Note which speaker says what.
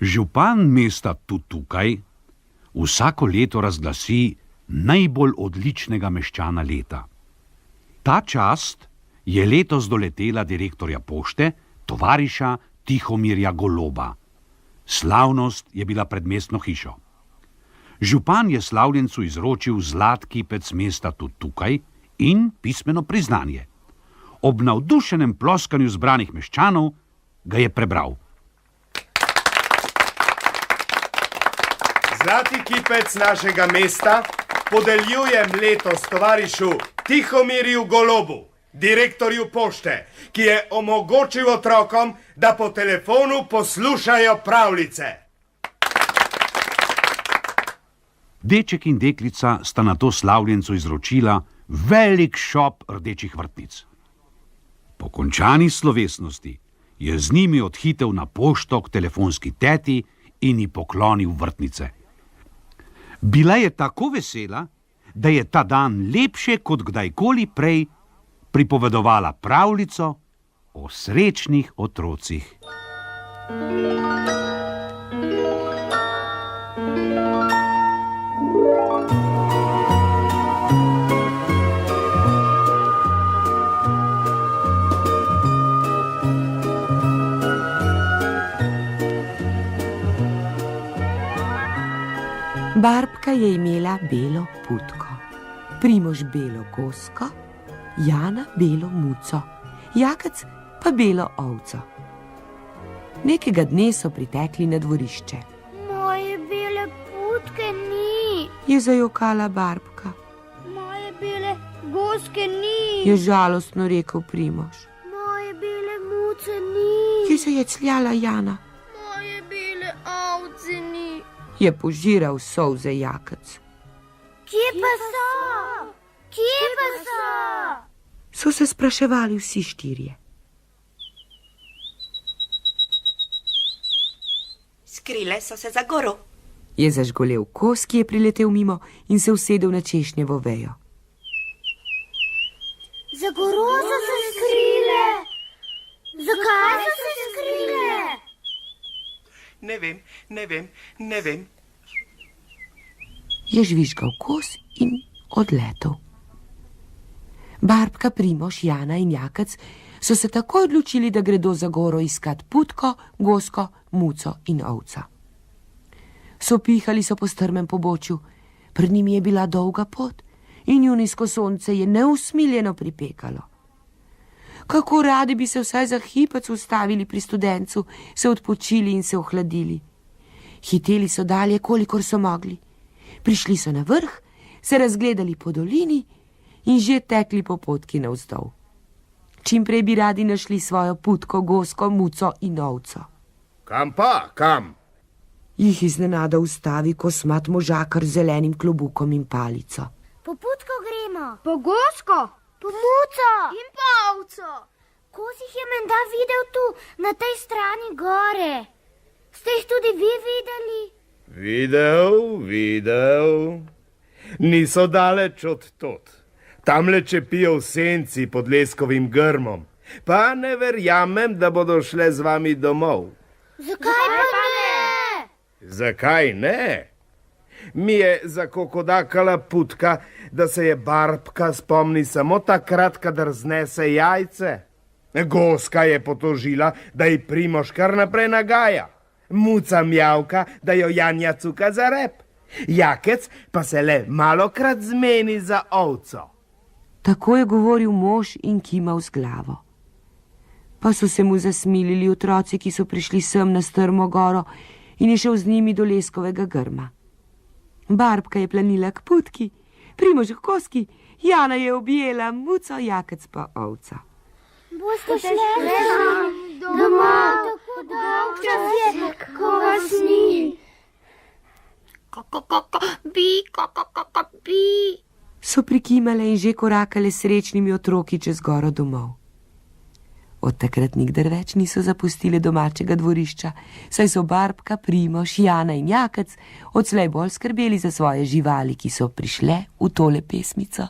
Speaker 1: Župan mesta Tukaj vsako leto razglasi najbolj odličnega meščana leta. Ta čast je letos doletela direktorja pošte, tovariša Tihomirja Goloba. Slavnost je bila pred mestno hišo. Župan je slavljencu izročil zlat kipec mesta Tukaj in pismeno priznanje. Ob navdušenem ploskanju zbranih meščanov ga je prebral.
Speaker 2: Zlati kipec našega mesta podeljujem letos tovarišu Tihomirju Golobu, direktorju pošte, ki je omogočil otrokom, da po telefonu poslušajo pravljice.
Speaker 1: Deček in deklica sta na to slavljencu izročila velik šop rdečih vrtnic. Po končani slovesnosti je z njimi odhitel na pošto k telefonski teti in ji poklonil vrtnice. Bila je tako vesela, da je ta dan lepše kot kdajkoli prej pripovedovala pravljico o srečnih otrocih.
Speaker 3: Barbka je imela belo putko, Primož belo gosko, Jana belo muco, Jakec pa belo ovco. Nekega dne so pritekli na dvorišče.
Speaker 4: Moje bele putke ni,
Speaker 3: je zajokala Barbka.
Speaker 4: moje bele goske ni,
Speaker 3: Je žalostno rekel Primož.
Speaker 4: moje bele muce ni,
Speaker 3: Je zajecljala Jana.
Speaker 4: moje bele ovce ni.
Speaker 3: Je požiral solze Jakec.
Speaker 4: Kje pa so? Kje pa so?
Speaker 3: So se spraševali vsi štirje.
Speaker 5: Skrile so se za goro.
Speaker 3: Je zažgolel kos, ki je priletel mimo in se usedel na češnjevo vejo.
Speaker 4: Za goro so se skrile. Zakaj so se skrile?
Speaker 5: Ne vem.
Speaker 3: Je žvižgal kos in odletel. Barbka, Primož, Jana in Jakec so se takoj odločili, da gredo za goro iskat putko, gosko, muco in ovca. Sopihali so po strmem pobočju, pred njimi je bila dolga pot in junijsko sonce je neusmiljeno pripekalo. Kako radi bi se vsaj za hipec ustavili pri Studencu, se odpočili in se ohladili. Hiteli so dalje, kolikor so mogli. Prišli so na vrh, se razgledali po dolini in že tekli po potki navzdol. Čim prej bi radi našli svojo putko, gosko, muco in ovco.
Speaker 2: Kam pa, kam?
Speaker 3: Jih iznenada ustavi kosmat možakar z zelenim klobukom in palico.
Speaker 4: Po putko gremo. Po gosko. Po muco. In po ovco. Kos jih je menda videl tu, na tej strani gore. Ste jih tudi vi videli?
Speaker 2: Videl. Niso daleč od tod. Tamle čepijo v senci pod leskovim grmom. Pa ne verjamem, da bodo šle z vami domov.
Speaker 4: Zakaj pa ne?
Speaker 2: Zakaj ne? Mi je zakokodakala putka, da se je Barbka spomni samo takrat, kadar znese jajce. Goska je potožila, da ji Primož kar naprej nagaja. Muca mjavka, da jo Janja cuka za rep. Jakec pa se le malokrat zmeni za ovco.
Speaker 3: Tako je govoril mož in kimal z glavo. Pa so se mu zasmilili otroci, ki so prišli sem na strmo goro in je šel z njimi do leskovega grma. Barbka je planila k putki, Primož k koski, Jana je objela muco, Jakec pa ovca.
Speaker 4: Boste šli domov, tako dolg čas je, ko vas ni. Bi.
Speaker 3: So prikimale in že korakale srečnimi otroki čez goro domov. Od takrat nikdar več niso zapustile domačega dvorišča, saj so Barbka, Primož, Jana in Jakec odslej bolj skrbeli za svoje živali, ki so prišle v tole pesmico.